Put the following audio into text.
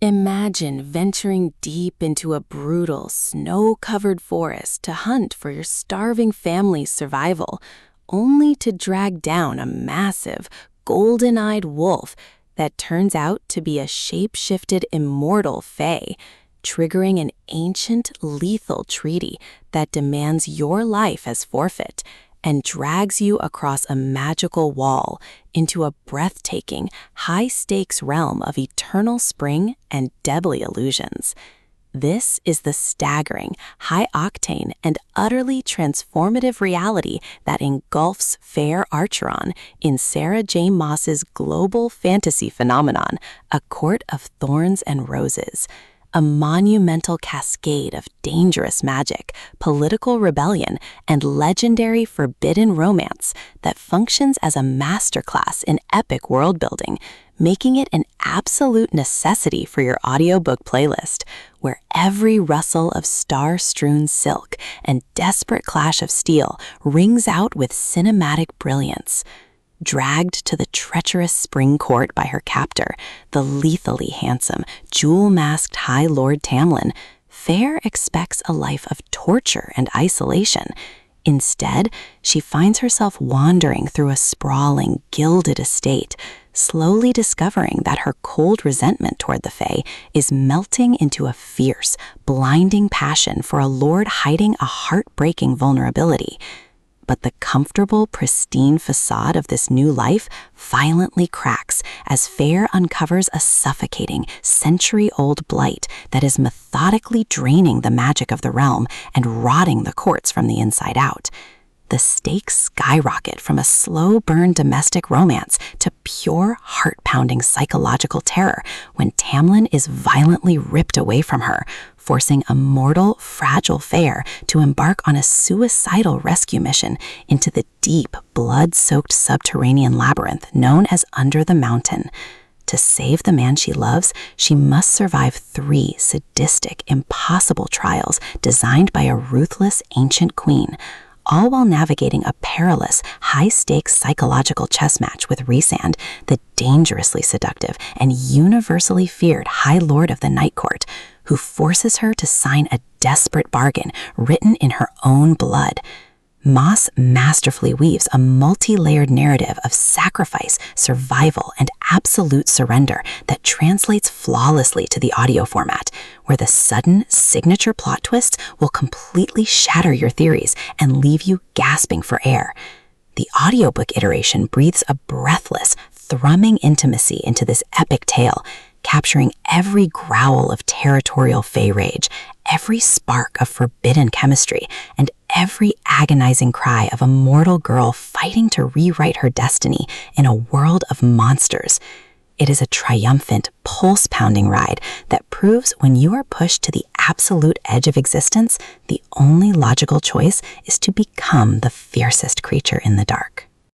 Imagine venturing deep into a brutal, snow-covered forest to hunt for your starving family's survival, only to drag down a massive, golden-eyed wolf that turns out to be a shape-shifted immortal fae, triggering an ancient, lethal treaty that demands your life as forfeit and drags you across a magical wall into a breathtaking, high-stakes realm of eternal spring and deadly illusions. This is the staggering, high-octane, and utterly transformative reality that engulfs Feyre Archeron in Sarah J. Maas's global fantasy phenomenon, A Court of Thorns and Roses. A monumental cascade of dangerous magic, political rebellion, and legendary forbidden romance that functions as a masterclass in epic world-building, making it an absolute necessity for your audiobook playlist, where every rustle of star-strewn silk and desperate clash of steel rings out with cinematic brilliance. Dragged to the treacherous spring court by her captor, the lethally handsome, jewel-masked High Lord Tamlin, Feyre expects a life of torture and isolation. Instead, she finds herself wandering through a sprawling, gilded estate, slowly discovering that her cold resentment toward the Fae is melting into a fierce, blinding passion for a lord hiding a heartbreaking vulnerability. But the comfortable, pristine facade of this new life violently cracks as Feyre uncovers a suffocating, century-old blight that is methodically draining the magic of the realm and rotting the courts from the inside out. The stakes skyrocket from a slow-burn domestic romance to pure, heart-pounding psychological terror when Tamlin is violently ripped away from her, forcing a mortal, fragile Feyre to embark on a suicidal rescue mission into the deep, blood-soaked subterranean labyrinth known as Under the Mountain. To save the man she loves, she must survive 3 sadistic, impossible trials designed by a ruthless ancient queen, all while navigating a perilous, high-stakes psychological chess match with Rhysand, the dangerously seductive and universally feared High Lord of the Night Court, who forces her to sign a desperate bargain written in her own blood. Maas masterfully weaves a multi-layered narrative of sacrifice, survival, and absolute surrender that translates flawlessly to the audio format, where the sudden, signature plot twists will completely shatter your theories and leave you gasping for air. The audiobook iteration breathes a breathless, thrumming intimacy into this epic tale, capturing every growl of territorial Fae rage, every spark of forbidden chemistry, and every agonizing cry of a mortal girl fighting to rewrite her destiny in a world of monsters. It is a triumphant, pulse-pounding ride that proves when you are pushed to the absolute edge of existence, the only logical choice is to become the fiercest creature in the dark.